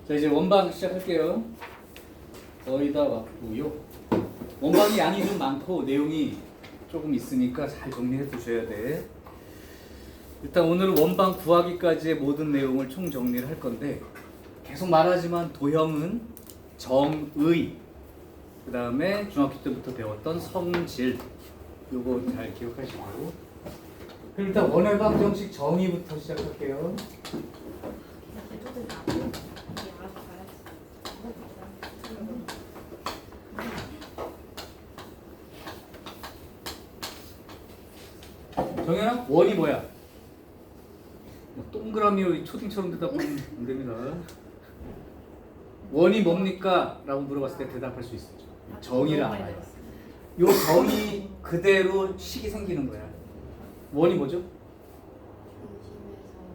자, 이제 원방 시작할게요. 거의 다 왔고요. 원방이 양이 좀 많고 내용이 조금 있으니까 잘 정리해 두셔야 돼. 일단 오늘은 원방 구하기까지의 모든 내용을 총 정리를 할 건데, 계속 말하지만 도형은 정의, 그 다음에 중학교 때부터 배웠던 성질, 요거 잘 기억하시고, 그럼 일단 원해방 정식 정의부터 시작할게요. 정현아, 원이 뭐야? 뭐 동그라미 초딩처럼 대답하면 안 됩니다. 원이 뭡니까? 라고 물어봤을 때 대답할 수 있어요. 정의를 알아요. 요 정의 그대로 식이 생기는 거야. 원이 뭐죠?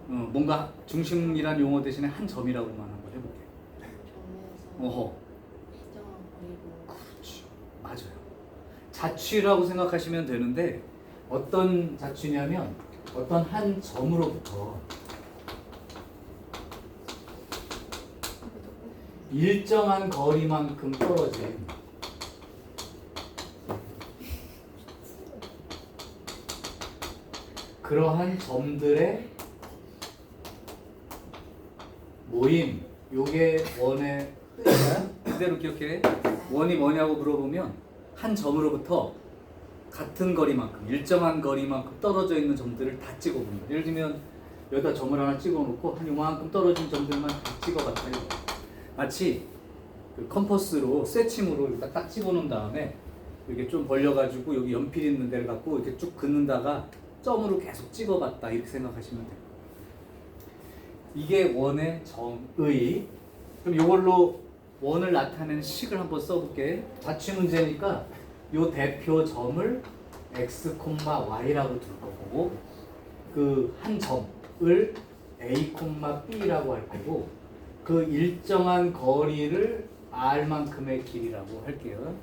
뭔가 중심이란 용어 대신에 한 점이라고만 한번 해볼게. 어허. 그렇지. 맞아요. 자취라고 생각하시면 되는데, 어떤 자취냐면 어떤 한 점으로부터 일정한 거리만큼 떨어진 그러한 점들의 모임, 요게 원의 뜻이야. 그대로 기억해. 원이 뭐냐고 물어보면 한 점으로부터 같은 거리만큼, 일정한 거리만큼 떨어져 있는 점들을 다 찍어봅니다. 예를 들면 여기다 점을 하나 찍어놓고 한 요만큼 떨어진 점들만 다 찍어봤어요. 마치 그 컴퍼스로 쇠침으로 딱 찍어놓은 다음에 이렇게 좀 벌려가지고 여기 연필 있는 데를 갖고 이렇게 쭉 긋는다가 점으로 계속 찍어봤다, 이렇게 생각하시면 돼요. 이게 원의 정의. 그럼 이걸로 원을 나타내는 식을 한번 써볼게. 자취 문제니까 요 대표 점을 x, y라고 둘 거고, 그 한 점을 a, b라고 할 거고, 그 일정한 거리를 r만큼의 길이라고 할게요.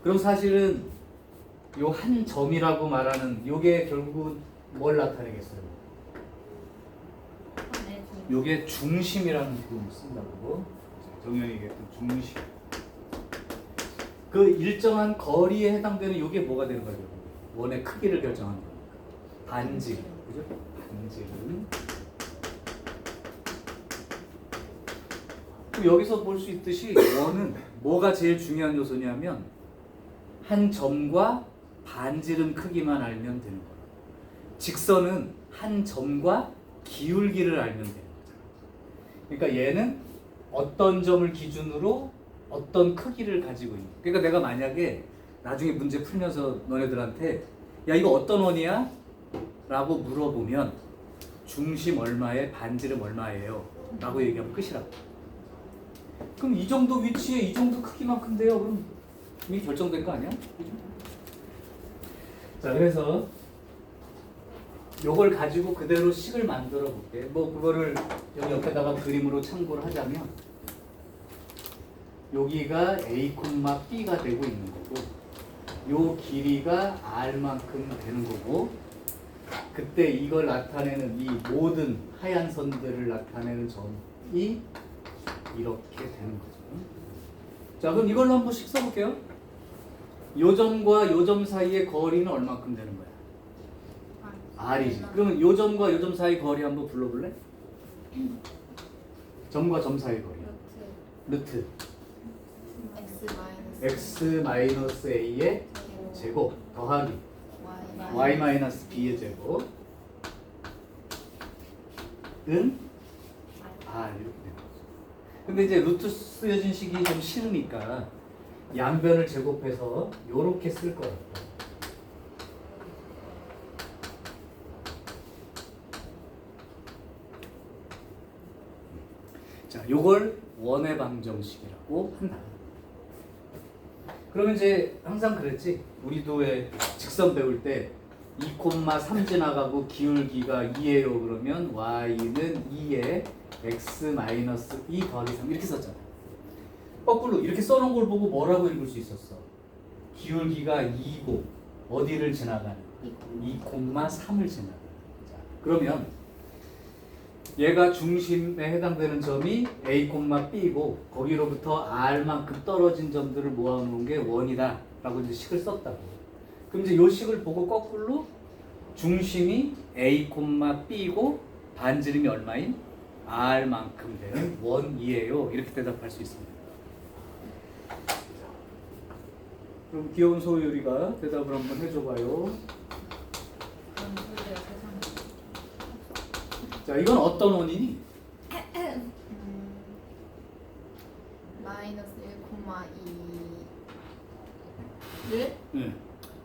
그럼 사실은 요 한 점이라고 말하는 요게 결국은 뭘 나타내겠어요? 요게 중심이라는 부분을 쓴다고. 정연이 얘기했던 중심. 그 일정한 거리에 해당되는 요게 뭐가 되는 거예요? 원의 크기를 결정하는 거니까. 반질. 그죠? 반질은. 그럼 여기서 볼 수 있듯이 원은 뭐가 제일 중요한 요소냐면 한 점과 반지름 크기만 알면 되는 거예요. 직선은 한 점과 기울기를 알면 되는 거잖아. 그러니까 얘는 어떤 점을 기준으로 어떤 크기를 가지고 있는. 그러니까 내가 만약에 나중에 문제 풀면서 너네들한테 야 이거 어떤 원이야? 라고 물어보면 중심 얼마에 반지름 얼마예요? 라고 얘기하면 끝이라고. 그럼 이 정도 위치에 이 정도 크기만큼 돼요. 그럼 이미 결정된 거 아니야? 그죠? 자, 그래서 요걸 가지고 그대로 식을 만들어 볼게. 뭐 그거를 여기 옆에다가 그림으로 참고를 하자면 여기가 a, b가 되고 있는 거고, 요 길이가 r만큼 되는 거고, 그때 이걸 나타내는 이 모든 하얀 선들을 나타내는 점이 이렇게 되는 거죠. 자, 그럼 이걸로 한 번씩 써볼게요. 요 점과 요 점 사이의 거리는 얼마큼 되는 거야? r이지. 그러면 요 점과 요 점 사이 거리 한번 불러볼래? 점과 점 사이 거리. 루트. x-a의 제곱 더하기 y-b의 제곱 은 r 이렇게 되는 거죠. 근데 이제 루트 쓰여진 식이 좀 싫으니까 양변을 제곱해서 요렇게 쓸 거예요. 자, 요걸 원의 방정식이라고 한다. 그러면 이제 항상 그랬지. 우리도 왜 직선 배울 때 2,3 지나가고 기울기가 2예요. 그러면 y는 2에 x-2 더하기 3 이렇게 썼잖아. 거꾸로 이렇게 써놓은 걸 보고 뭐라고 읽을 수 있었어? 기울기가 2고 어디를 지나가는? 2,3을 지나가는. 자, 그러면 얘가 중심에 해당되는 점이 A, B고 거기로부터 R만큼 떨어진 점들을 모아놓은 게 원이다 라고 이제 식을 썼다고. 그럼 이제 요 식을 보고 거꾸로 중심이 A, B고 반지름이 얼마인? R만큼 되는 원이에요. 이렇게 대답할 수 있습니다. 그럼 귀여운 소유리가 대답을 한번 해줘봐요. 자, 이건 어떤 원이니? 마이너스 1,2를 네.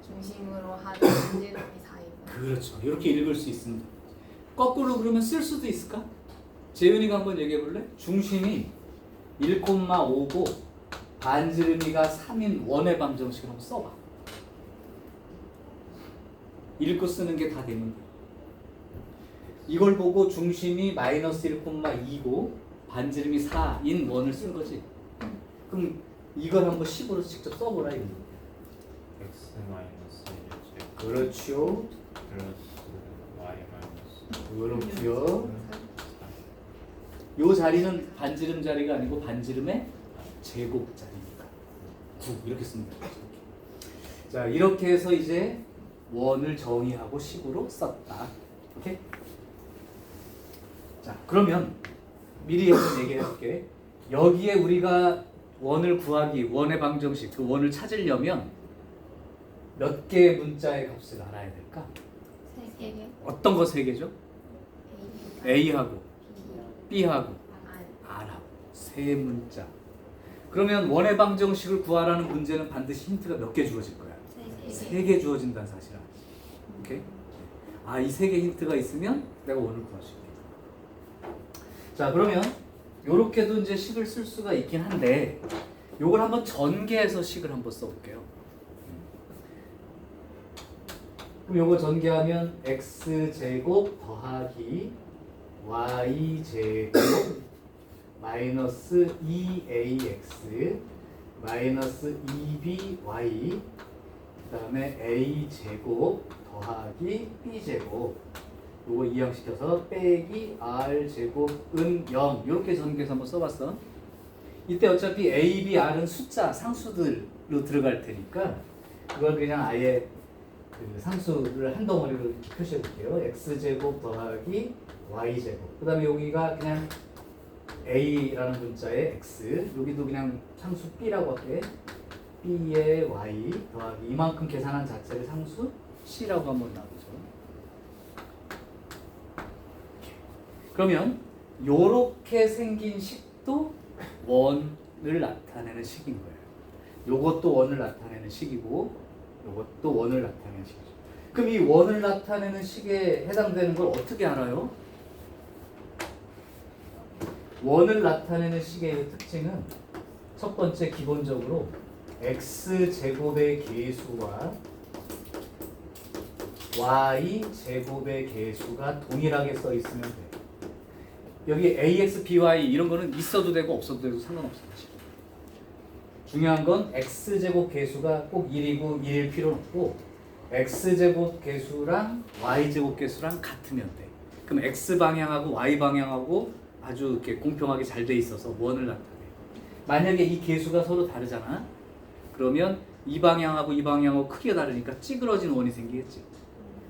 중심으로 하는 반지름이 4이고. 그렇죠. 이렇게 읽을 수 있습니다. 거꾸로 그러면 쓸 수도 있을까? 재윤이가 한번 얘기해 볼래? 중심이 1,5고 반지름이가 3인 원의 방정식을 한번 써봐. 읽고 쓰는 게 다 되면 돼. 이걸 보고 중심이 마이너스 1,2고 반지름이 4인 원을 쓴 거지. 그럼 이걸 한번 식으로 직접 써보라 이거. x 마이너스 1제곱 그렇죠. 플러스 y 마이너스 그렇고요. 요 자리는 반지름 자리가 아니고 반지름의 제곱 자리니까 9 이렇게 쓰면 됩니다. 자, 이렇게 해서 이제 원을 정의하고 식으로 썼다. 오케이? 자, 그러면 미리 한번 얘기해 볼게. 여기에 우리가 원을 구하기, 원의 방정식, 그 원을 찾으려면 몇 개의 문자의 값을 알아야 될까? 3개. 어떤 거 세 개죠? A하고 B하고 R하고 세 문자. 그러면 원의 방정식을 구하라는 문제는 반드시 힌트가 몇 개 주어질 거야? 3개. 3개 주어진다는 사실 알지? 오케이? 아, 이 3개 힌트가 있으면 내가 원을 구할 수 있겠다. 자, 그러면 요렇게도 이제 식을 쓸 수가 있긴 한데 요걸 한번 전개해서 식을 한번 써볼게요. 그럼 요거 전개하면 x제곱 더하기 y제곱 마이너스 2ax 마이너스 2by 그 다음에 a제곱 더하기 b제곱 요거 이항시켜서 빼기 r제곱은 0 이렇게 전개해서 한번 써봤어. 이때 어차피 a, b, r은 숫자 상수들로 들어갈 테니까 그걸 그냥 아예 그 상수를 한 덩어리로 표시해 볼게요. x제곱 더하기 y제곱 그 다음에 여기가 그냥 a라는 문자에 x 여기도 그냥 상수 b라고 할게. b의 y 더하기 이만큼 계산한 자체를 상수 c라고 한번 놔보죠. 그러면 요렇게 생긴 식도 원을 나타내는 식인 거예요. 요것도 원을 나타내는 식이고 요것도 원을 나타내는 식이죠. 그럼 이 원을 나타내는 식에 해당되는 걸 어떻게 알아요? 원을 나타내는 식의 특징은 첫 번째 기본적으로 x제곱의 계수와 y제곱의 계수가 동일하게 써 있으면 돼요. 여기 ax, by 이런 거는 있어도 되고 없어도 되고 상관없어요. 중요한 건 x제곱 계수가 꼭 1이고 1일 필요는 없고 x제곱 계수랑 y제곱 계수랑 같으면 돼. 그럼 x방향하고 y방향하고 아주 이렇게 공평하게 잘 돼 있어서 원을 나타내. 만약에 이 계수가 서로 다르잖아. 그러면 이 방향하고 이 방향하고 크기가 다르니까 찌그러진 원이 생기겠지.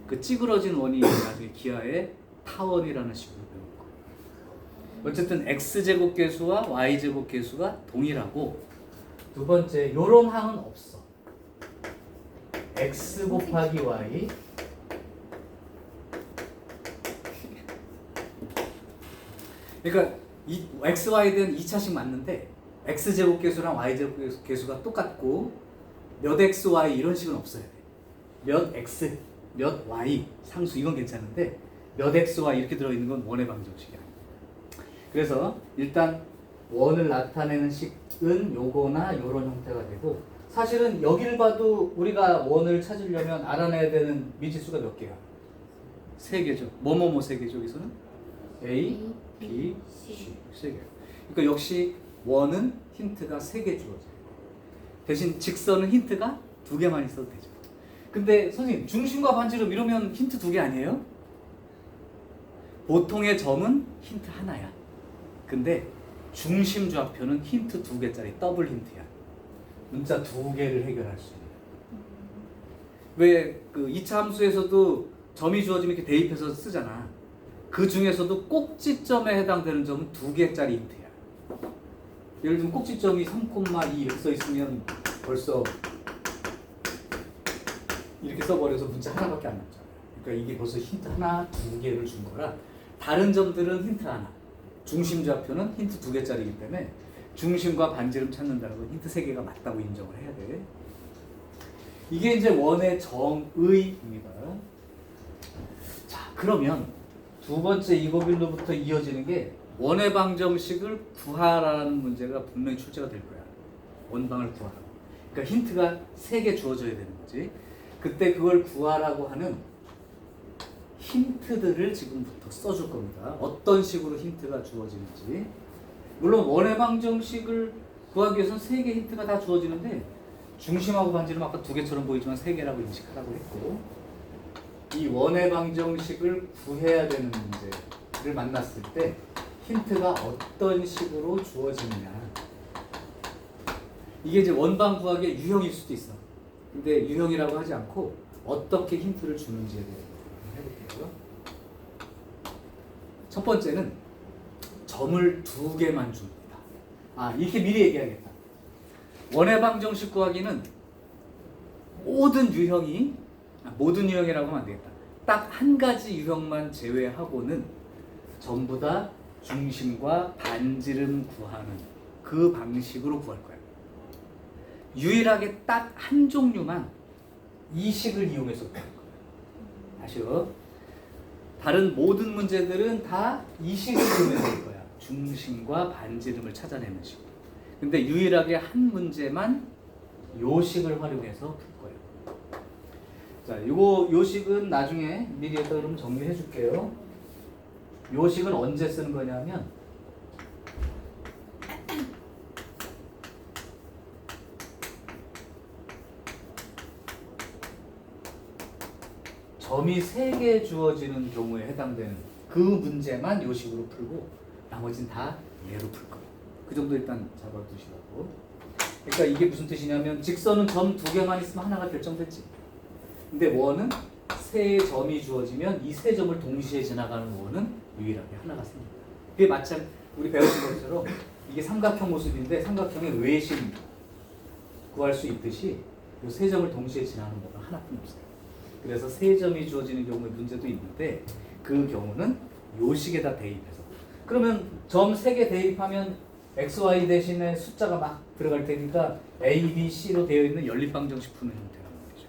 그 찌그러진 원이 나중에 기하의 타원이라는 식으로 배울 거야. 어쨌든 x제곱 계수와 y제곱 계수가 동일하고 두 번째 요런 항은 없어. x 곱하기 y 그러니까 이 x, y에 대한 2차식 맞는데 x제곱 계수랑 y제곱 계수가 똑같고 몇 x, y 이런 식은 없어야 돼. 몇 x, 몇 y 상수 이건 괜찮은데 몇 x, y 이렇게 들어있는 건 원의 방정식이 아니야. 그래서 일단 원을 나타내는 식은 요거나 요런 형태가 되고 사실은 여기를 봐도 우리가 원을 찾으려면 알아내야 되는 미지수가 몇 개야? 3개죠. 뭐뭐뭐 3개죠. 여기서는 A, B, C 3개. 그러니까 역시 원은 힌트가 3개 주어져요. 대신 직선은 힌트가 2개만 있어도 되죠. 근데 선생님 중심과 반지름 이러면 힌트 2개 아니에요? 보통의 점은 힌트 하나야. 근데 중심 좌표는 힌트 2개짜리 더블 힌트야. 문자 2개를 해결할 수 있는. 왜 그 2차 함수에서도 점이 주어지면 이렇게 대입해서 쓰잖아. 그 중에서도 꼭지점에 해당되는 점은 2개짜리 힌트야. 예를 들면 꼭지점이 3,2 이렇게 써 있으면 벌써 이렇게 써버려서 문자 하나밖에 안 남잖아. 그러니까 이게 벌써 힌트 하나, 2개를 준 거라. 다른 점들은 힌트 하나, 중심 좌표는 힌트 2개짜리이기 때문에 중심과 반지름 찾는다는 건 힌트 3개가 맞다고 인정을 해야 돼. 이게 이제 원의 정의입니다. 자, 그러면 두 번째 이거빌로부터 이어지는 게 원의 방정식을 구하라는 문제가 분명히 출제가 될 거야. 원방을 구하라고. 그러니까 힌트가 3개 주어져야 되는 거지. 그때 그걸 구하라고 하는 힌트들을 지금부터 써줄 겁니다. 어떤 식으로 힌트가 주어지는지. 물론 원의 방정식을 구하기 위해서는 3개 힌트가 다 주어지는데 중심하고 반지름 아까 2개처럼 보이지만 3개라고 인식하라고 했고, 이 원의 방정식을 구해야 되는 문제를 만났을 때 힌트가 어떤 식으로 주어지느냐. 이게 이제 원방 구하기의 유형일 수도 있어. 근데 유형이라고 하지 않고 어떻게 힌트를 주는지에 대해서 해볼게요. 첫 번째는 점을 2개만 줍니다. 이렇게 미리 얘기하겠다. 원의 방정식 구하기는 모든 유형이라고 하면 안 되겠다. 딱 한 가지 유형만 제외하고는 전부 다 중심과 반지름 구하는 그 방식으로 구할 거야. 유일하게 딱 한 종류만 이 식을 이용해서 구할 거야. 아시죠? 다른 모든 문제들은 다 이 식을 이용해서 할 거야. 중심과 반지름을 찾아내는 식. 근데 유일하게 한 문제만 요 식을 활용해서 풀 거예요. 자, 요 식은 나중에 미리 여기다 그럼 정리해 줄게요. 요 식은 언제 쓰는 거냐면 점이 3개 주어지는 경우에 해당되는 그 문제만 요 식으로 풀고 나머지는 다 얘로 풀 거예요. 그 정도 일단 잡아두시라고. 그러니까 이게 무슨 뜻이냐면 직선은 점 2개만 있으면 하나가 결정됐지. 근데 원은 3점이 주어지면 이 3점을 동시에 지나가는 원은 유일하게 하나가 생깁니다. 그게 마찬가지 우리 배우신 것처럼 이게 삼각형 모습인데 삼각형의 외심 구할 수 있듯이 이 3점을 동시에 지나가는 원은 하나뿐이 없어요. 그래서 3점이 주어지는 경우에 문제도 있는데 그 경우는 요 식에다 대입해서. 그러면 점 3개 대입하면 XY 대신에 숫자가 막 들어갈 테니까 A, B, C로 되어 있는 연립방정식 푸는 형태란 말이죠.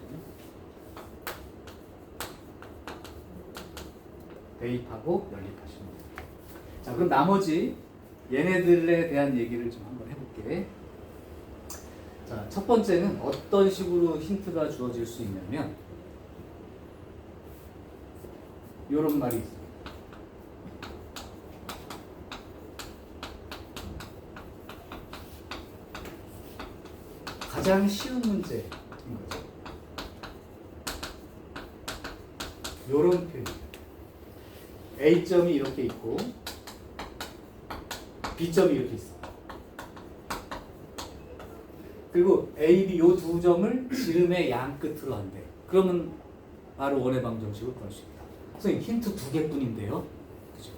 대입하고 연립하시면 돼요. 자, 그럼 나머지 얘네들에 대한 얘기를 좀 한번 해볼게. 자, 첫 번째는 어떤 식으로 힌트가 주어질 수 있냐면 이런 말이 있어요. 가장 쉬운 문제인 거죠. 이런 표현. A점이 이렇게 있고 B점이 이렇게 있어. 그리고 A, B 요 2점을 지름의 양 끝으로 한대. 그러면 바로 원의 방정식을 구할 수 있다. 선생님 힌트 2개뿐인데요. 그죠?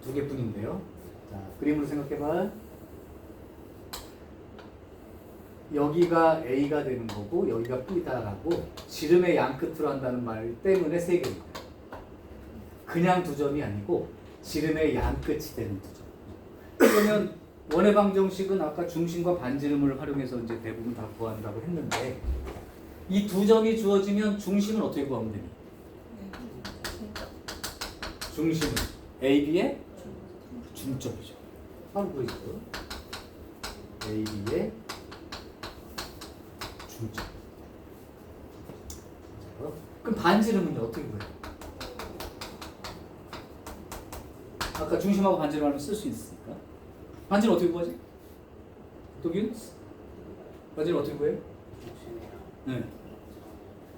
2개뿐인데요. 자, 그림으로 생각해봐. 여기가 A가 되는 거고 여기가 B다라고 지름의 양 끝으로 한다는 말 때문에 3개인 거예요. 그냥 2점이 아니고 지름의 양 끝이 되는 2점. 그러면 원의 방정식은 아까 중심과 반지름을 활용해서 이제 대부분 다 구한다고 했는데 이 2점이 주어지면 중심은 어떻게 구하면 되니? 중심은 AB의 중점이죠. 바로 그거죠. AB의 중점. 그럼 반지름은요 어떻게 구해요? 아까 중심하고 반지름 하면 쓸 수 있으니까. 반지름 어떻게 구하지? 도균? 반지름 어떻게 구해요? 네.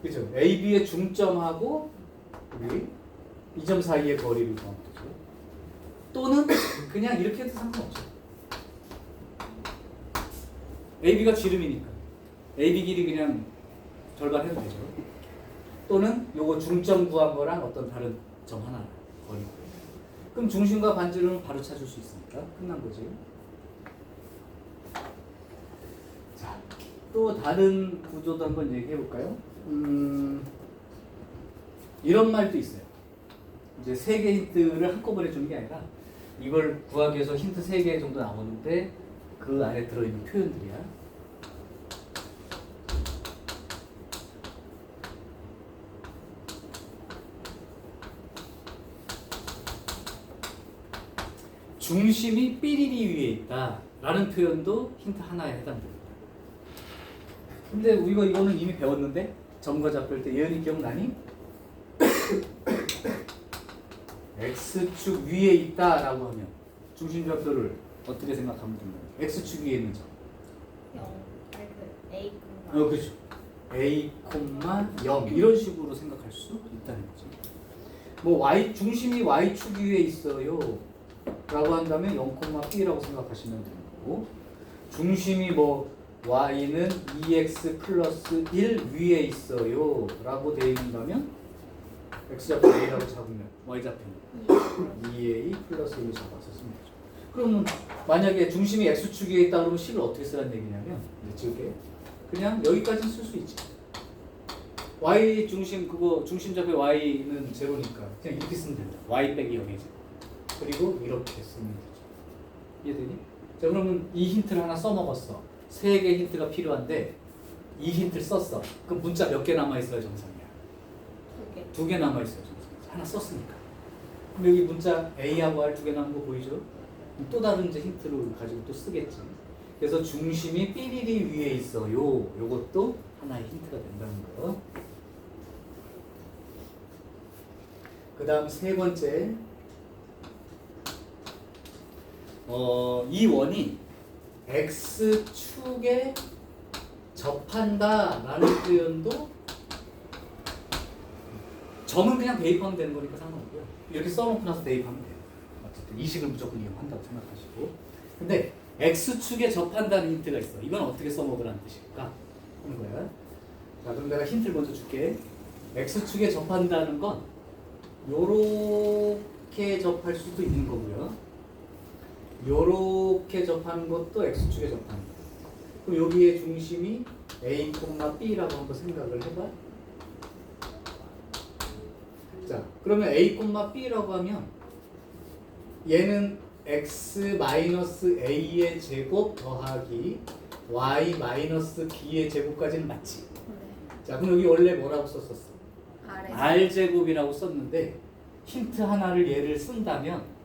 그죠. AB의 중점하고 우리 이 점 사이의 거리를 구하면 되죠. 또는 그냥 이렇게 해도 상관없죠. AB가 지름이니까 AB 길이 그냥 절반 해도 되죠. 또는 요거 중점 구한 거랑 어떤 다른 점 하나 거리. 그럼 중심과 반지름은 바로 찾을 수 있으니까 끝난 거지. 자, 또 다른 구조도 한번 얘기해 볼까요? 이런 말도 있어요. 이제 3개 힌트를 한꺼번에 주는 게 아니라 이걸 구하기 위해서 힌트 3개 정도 나오는데 그 안에 들어있는 표현들이야. 중심이 삐리리 위에 있다 라는 표현도 힌트 하나에 해당됩니다. 근데 우리가 이거는 이미 배웠는데 점과 좌표일 때 예은이 기억나니? X축 위에 있다 라고 하면 중심좌표를 어떻게 생각하면 됩니까? X축 위에 있는 점. 0. A. 그렇죠. A, 0 이런 식으로 생각할 수 있다는 거죠. 뭐 Y 중심이 Y축 위에 있어요 라고 한다면 0,B라고 생각하시면 되는 거고, 중심이 뭐 Y는 2x 플러스 1 위에 있어요 라고 되어 있는다면 X좌표 A라고 잡으면 Y좌표는 2A 플러스 1을 잡아서 쓰면 되죠. 그러면 만약에 중심이 X축 위에 있다 그러면 C를 어떻게 쓰라는 얘기냐면 이렇게 그냥 여기까지는 쓸 수 있지. Y 중심 그거 중심좌표 Y는 제로니까 그냥 이렇게 쓰면 된다. Y 빼기 0의 제로. 그리고 이렇게 쓰면 되죠. 이해되니? 자, 그러면 이 힌트를 하나 써먹었어. 3개 힌트가 필요한데 이 힌트를 썼어. 그럼 문자 몇 개 남아있어야 정상이야? 2개. 2개 남아있어요 정상. 하나 썼으니까. 그럼 여기 문자 A하고 R 2개 남은 거 보이죠? 또 다른 이제 힌트를 가지고 또 쓰겠지. 그래서 중심이 삐리리 위에 있어요. 요것도 하나의 힌트가 된다는 거. 그 다음 3번째. 이 원이 X축에 접한다 라는 표현도 점은 그냥 대입하면 되는 거니까 상관없고요. 이렇게 써놓고 나서 대입하면 돼요. 어쨌든 이 식을 무조건 이용한다고 생각하시고. 근데 X축에 접한다는 힌트가 있어. 이건 어떻게 써먹으라는 뜻일까? 하는 거야. 자, 그럼 내가 힌트를 먼저 줄게. X축에 접한다는 건 요렇게 접할 수도 있는 거고요. 요렇게 접하는 것도 X축에 접하는 거예요. 그럼 여기에 중심이 A, B라고 한번 생각을 해봐. 자, 그러면 A, B라고 하면 얘는 X-A의 제곱 더하기 Y-B의 제곱까지는 맞지? 네. 자, 그럼 여기 원래 뭐라고 썼었어? 아래. R제곱이라고 썼는데 힌트 하나를 얘를 쓴다면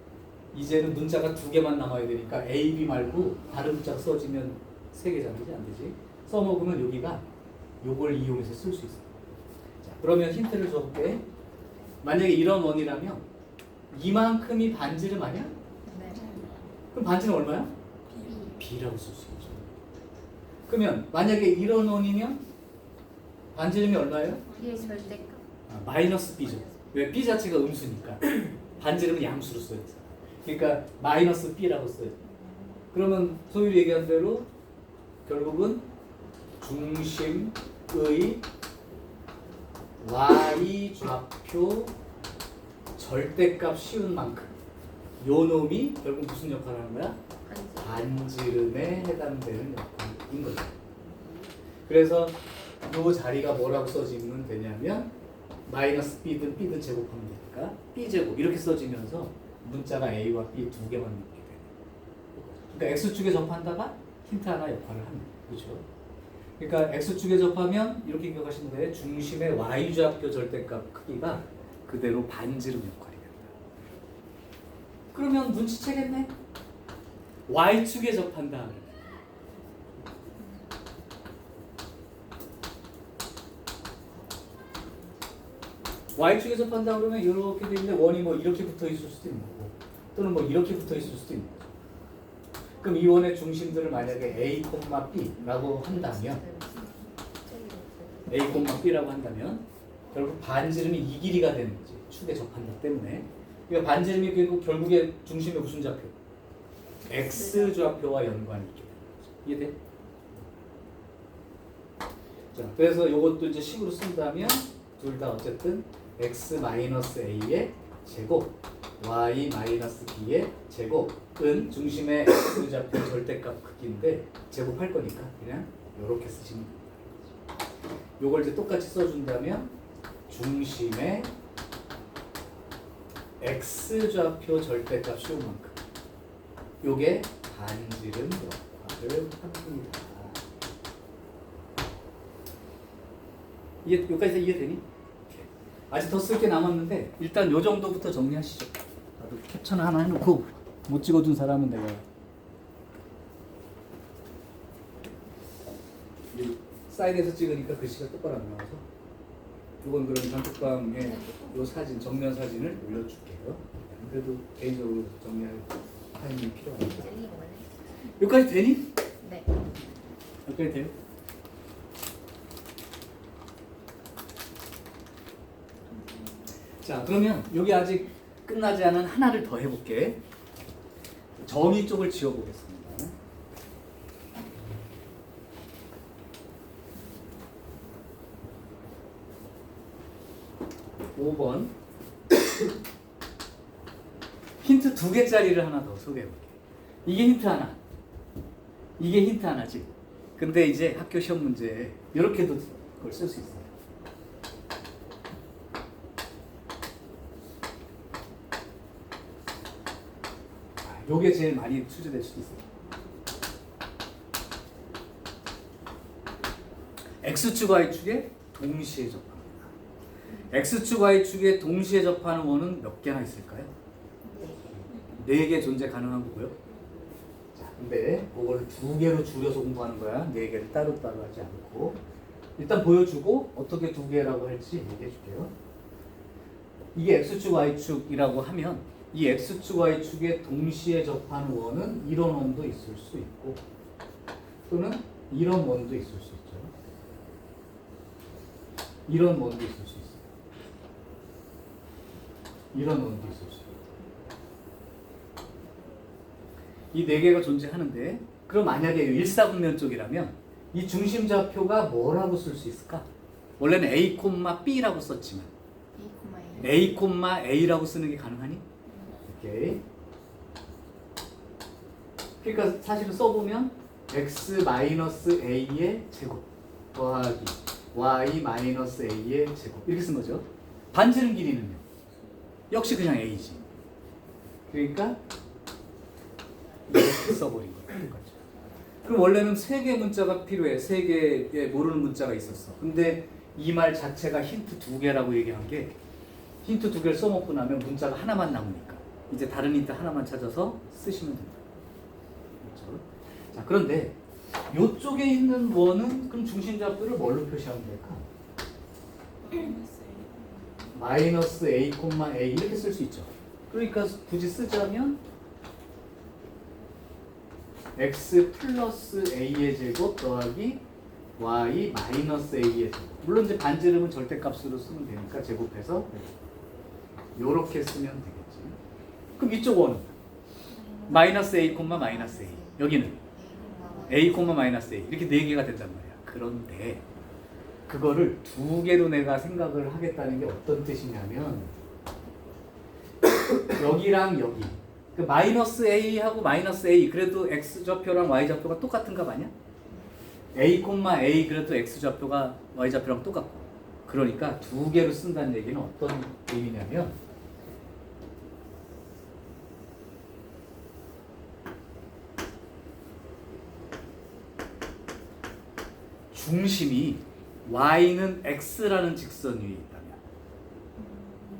이제는 문자가 2개만 남아야 되니까 A, B 말고 다른 문자가 써지면 3개잖아. 그지? 안 되지? 써먹으면 여기가 요걸 이용해서 쓸 수 있어. 자, 그러면 힌트를 줘볼게. 만약에 이런 원이라면 이만큼이 반지름 아니야? 네. 그럼 반지름 얼마야? B. B라고 쓸 수 있죠. 그러면 만약에 이런 원이면 반지름이 얼마예요? B의 절대값. 마이너스 B죠. 왜? B 자체가 음수니까 반지름은 양수로 써야 돼. 그러니까 마이너스 B라고 써요. 그러면 소위 얘기한 대로 결국은 중심의 Y 좌표 절대값 씌운 만큼 요 놈이 결국 무슨 역할을 하는 거야? 반지름에 해당되는 역할인 거죠. 그래서 요 자리가 뭐라고 써지면 되냐면 마이너스 B든 B든 제곱하면 되니까 B제곱 이렇게 써지면서 문자가 A와 B 2개만 넣게 돼요. 그러니까 X축에 접한다가 힌트 하나 역할을 합니다. 그렇죠? 그러니까 X축에 접하면 이렇게 기억하시면 돼요. 중심의 Y좌표 절대값 크기가 그대로 반지름 역할이 된다. 그러면 눈치채겠네? Y축에 접한다. Y축에 접한다 그러면 이렇게 돼 있는데 원이 뭐 이렇게 붙어 있을 수도 있는 거고 또는 뭐 이렇게 붙어 있을 수도 있는 거죠. 그럼 이 원의 중심들을 만약에 A, B라고 한다면 A, B라고 한다면 결국 반지름이 이 길이가 되는 거지. 축에 접한다 때문에. 그러니까 반지름이 결국에 중심에 무슨 좌표? x 좌표와 연관이 있게 되는 거죠. 이해돼? 자, 그래서 이것도 이제 식으로 쓴다면 둘 다 어쨌든 x-a의 제곱 y-b의 제곱은 중심의 x 좌표 절대값 크기인데 제곱할 거니까 그냥 이렇게 쓰시면 됩니다. 요걸 이제 똑같이 써준다면 중심의 x 좌표 절대값 시온만큼 요게 반지름 역할을 합니다. 여기까지 이해되니? 아직 더 쓸 게 남았는데 일단 요 정도부터 정리하시죠. 나도 캡처는 하나 해놓고 못 찍어둔 사람은 내가 사이드에서 찍으니까 글씨가 똑바로 안 나와서 이건 그럼 단톡방에 요 사진 정면 사진을 올려줄게요. 그래도 개인적으로 정리할 타임이 필요하니까. 여기까지 되니? 네. 여기까지 돼요? 자, 그러면 여기 아직 끝나지 않은 하나를 더 해볼게. 정의 쪽을 지워보겠습니다. 5번 힌트 2개짜리를 하나 더 소개해볼게. 이게 힌트 하나, 이게 힌트 하나지. 근데 이제 학교 시험 문제에 이렇게도 그걸 쓸 수 있어요. 요게 제일 많이 출제될 수도 있어요. X축, Y축에 동시에 접합니다. X축, Y축에 동시에 접하는 원은 몇 개나 있을까요? 4개 존재 가능한 거고요. 자, 근데 그걸 2개로 줄여서 공부하는 거야. 4개를 따로따로 하지 않고. 일단 보여주고 어떻게 2개라고 할지 얘기해 줄게요. 이게 X축, Y축이라고 하면 이 X축, Y축에 동시에 접하는 원은 이런 원도 있을 수 있고 또는 이런 원도 있을 수 있죠. 이런 원도 있을 수 있어요. 이런 원도 있을 수 있어요. 이 4개가 존재하는데 그럼 만약에 일사분면 쪽이라면 이 중심 좌표가 뭐라고 쓸 수 있을까? 원래는 A, B라고 썼지만 A, A라고 쓰는 게 가능하니? 오케이. 그러니까 사실은 써보면 x-a의 제곱 더하기 y-a의 제곱 이렇게 쓴 거죠. 반지름 길이는요? 역시 그냥 a지. 그러니까 이렇게 써버린 거예요. 똑같죠. 그럼 원래는 3개 문자가 필요해. 3개의 모르는 문자가 있었어. 근데 이 말 자체가 힌트 2개라고 얘기한 게 힌트 2개를 써먹고 나면 문자가 하나만 남으니까 이제 다른 힌트 하나만 찾아서 쓰시면 됩니다. 그렇죠? 자, 그런데 이쪽에 있는 원은 그럼 중심좌표를 뭘로 표시하면 될까? 마이너스 a, a 이렇게 쓸 수 있죠. 그러니까 굳이 쓰자면 x 플러스 a의 제곱 더하기 y 마이너스 a의 제곱. 물론 이제 반지름은 절대값으로 쓰면 되니까 제곱해서 요렇게 쓰면 되겠지. 그럼 이쪽 원은 마이너스 a, 마이너스 a. 여기는 a, 마이너스 a. 이렇게 4개가 된단 말이야. 그런데 그거를 2개로 내가 생각을 하겠다는 게 어떤 뜻이냐면 여기랑 여기 그 마이너스 a하고 마이너스 a 그래도 x 좌표랑 y 좌표가 똑같은가 봐냐? a, a 그래도 x 좌표가 y 좌표랑 똑같고 그러니까 2개로 쓴다는 얘기는 어떤 의미냐면 중심이 y는 x라는 직선 위에 있다면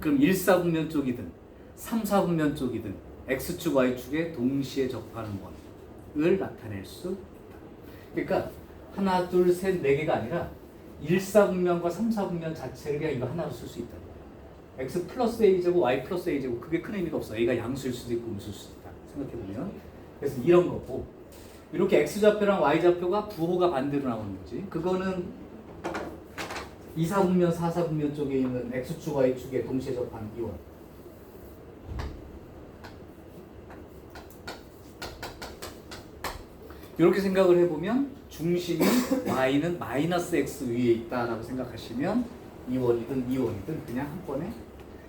그럼 1사분면 쪽이든 3사분면 쪽이든 x축, y축에 동시에 접하는 원을 나타낼 수 있다. 그러니까 하나, 둘, 셋, 4개가 아니라 1사분면과 3사분면 자체를 그냥 이거 하나로 쓸 수 있다. x 플러스 a제곱, y 플러스 a제곱 그게 큰 의미가 없어. a가 양수일 수도 있고 음수일 수도 있다. 생각해보면 그래서 이런 거고 이렇게 x좌표랑 y좌표가 부호가 반대로 나오는 거지. 그거는 2사분면 4사분면 쪽에 있는 x축 y축에 동시에 접한 이원. 이렇게 생각을 해보면 중심이 y는 마이너스 x 위에 있다라고 생각하시면 이원이든 이원이든 그냥 한 번에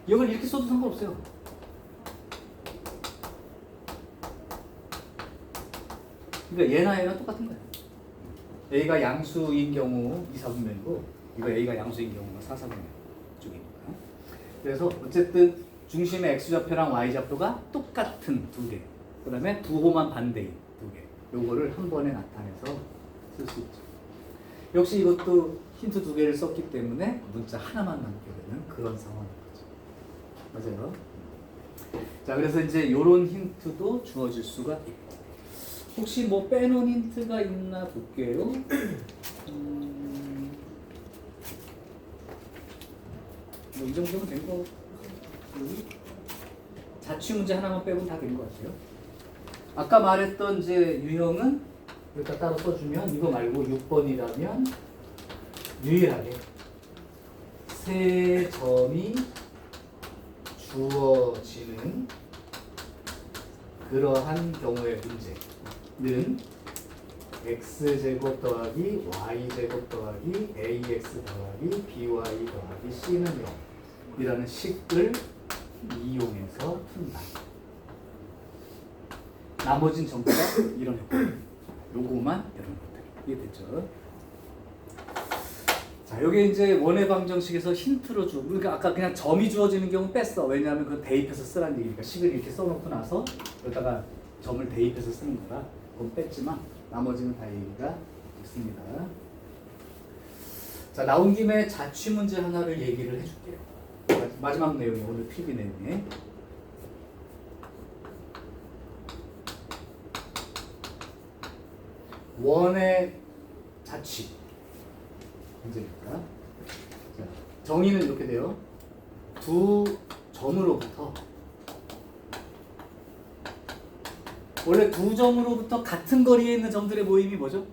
이걸 이렇게 써도 상관없어요. 그러니까 얘나 똑같은 거예요. a가 양수인 경우 2사분면이고 이거 a가 양수인 경우가 4사분면 쪽입니다. 그래서 어쨌든 중심의 x좌표랑 y좌표가 똑같은 두 개. 그 다음에 부호만 반대인 두 개. 요거를 한 번에 나타내서 쓸 수 있죠. 역시 이것도 힌트 두 개를 썼기 때문에 문자 하나만 남게 되는 그런 상황인 거죠. 맞아요. 자, 그래서 이제 요런 힌트도 주어질 수가 있고. 혹시 뭐 빼놓은 힌트가 있나 볼게요. 뭐 이 정도면 된 거. 자취 문제 하나만 빼면 다 된 것 같아요. 아까 말했던 이제 유형은 여기다 따로 써주면 이거 말고 6번이라면 유일하게 세 점이 주어지는 그러한 경우의 문제는 x제곱 더하기 y제곱 더하기 ax 더하기 by 더하기 c는 0이라는 식을 이용해서 푼다. 나머진 전부 다 이런 형태. 요거만 이런 형태. 이해됐죠? 자, 여기 이제 원의 방정식에서 힌트로 주. 그러니까 아까 그냥 점이 주어지는 경우 뺐어. 왜냐하면 그 대입해서 쓰라는 얘기니까 식을 이렇게 써놓고 나서 여기다가 점을 대입해서 쓰는 거라 그건 뺐지만 나머지는 다 얘기가 있습니다. 자, 나온 김에 자취 문제 하나를 얘기를 해줄게요. 마지막 내용이 오늘 필기 내용에. 원의 자취 문제입니다. 자, 정의는 이렇게 돼요. 두 점으로부터 원래 두 점으로부터 같은 거리에 있는 점들의 모임이 뭐죠?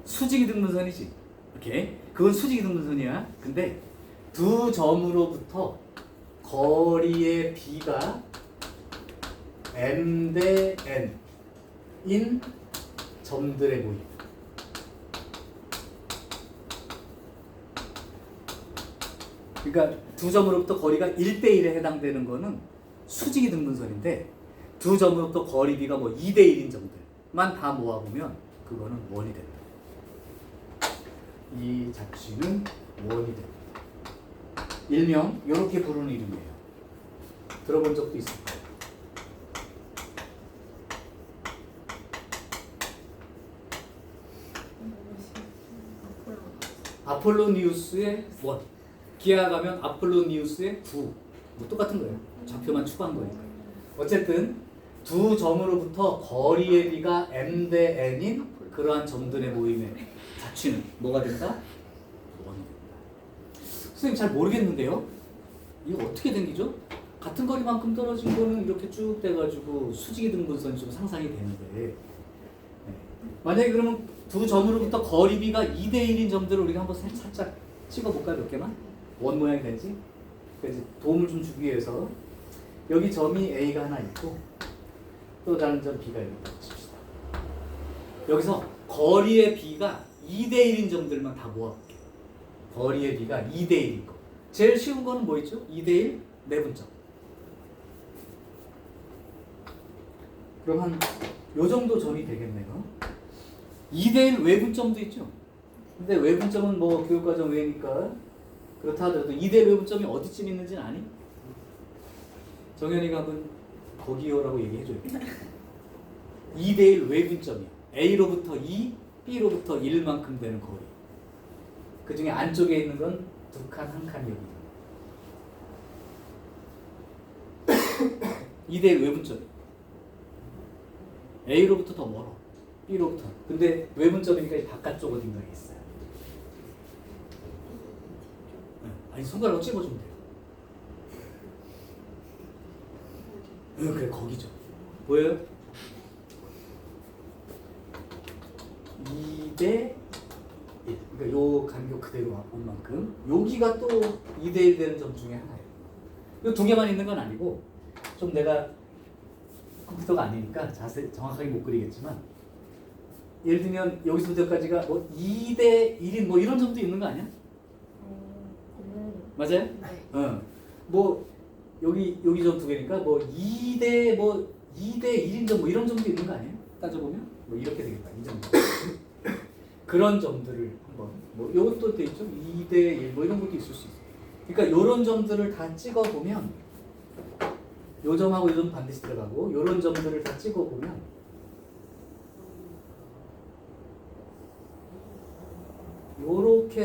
수직이 등분선이지. 오케이. 그건 수직이 등분선이야. 근데 두 점으로부터 거리의 b가 m 대 n인 점들의 모임. 그러니까 두 점으로부터 거리가 1대1에 해당되는 거는 수직이 등분선인데 두 점으로부터 거리 b가 뭐 2대1인 점들만 다 모아보면 그거는 원이 된다. 이 자취는 원이 된다. 일명 이렇게 부르는 이름이에요. 들어본 적도 있을 거예요. 아폴로니우스의 원. 기하가면 아폴로니우스의 9. 뭐 똑같은 거예요. 좌표만 추가한 거니까. 어쨌든 두 점으로부터 거리의 비가 m 대 n인 그러한 점들의 모임의 자취는 뭐가 된다? 원이 된다. 선생님 잘 모르겠는데요. 이거 어떻게 생기죠? 같은 거리만큼 떨어진 거는 이렇게 쭉 돼가지고 수직이 등분선이 좀 상상이 되는데 네. 만약에 그러면 두 점으로부터 거리비가 2대1인 점들을 우리가 한번 살짝 찍어볼까요? 몇 개만? 원 모양이 되지? 그래서 도움을 좀 주기 위해서 여기 점이 A가 하나 있고 또 다른 점 B가 있다고 칩시다. 여기서 거리의 B가 2대1인 점들만 다 모아볼게요. 거리의 B가 2대1인 거. 제일 쉬운 거는 뭐 있죠? 2대1 내분점. 그럼 한 요 정도 점이 되겠네요. 2대1 외분점도 있죠. 근데 외분점은 뭐 교육과정 외니까 그렇다 하더라도 2대1 외분점이 어디쯤 있는지는 아니? 정현이가 한번 거기요라고 얘기해줘요. 2대1 외분점이요. A로부터 2, B로부터 1만큼 되는 거리. 그 중에 안쪽에 있는 건 두 칸, 한 칸이 여기. 2대1 외분점. A로부터 더 멀어. B로부터. 근데 외분점이니까 이 바깥쪽 어딘가에 있어요. 아니 손가락으로 찝어주면 돼요. 그래 거기죠. 보여요? 2대 1. 그러니까 요 간격 그대로 온 만큼 여기가 또 2대1 되는 점 중에 하나예요. 이 두 개만 있는 건 아니고 좀 내가 컴퓨터가 아니니까 자세히 정확하게 못 그리겠지만 예를 들면 여기서부터까지가 뭐 2대 1인 뭐 이런 점도 있는 거 아니야? 맞아요? 네. 뭐 여기 점 두 개니까 뭐 2대 1인 점 뭐 이런 점도 있는 거 아니에요? 따져보면 뭐 이렇게 되겠다. 이 점도. 그런 점들을 한번 뭐 이것도 돼 있죠. 2대 1 뭐 이런 것도 있을 수 있어요. 그러니까 이런 점들을 다 찍어 보면 요 점하고 요 점 반드시 들어가고 이런 점들을 다 찍어 보면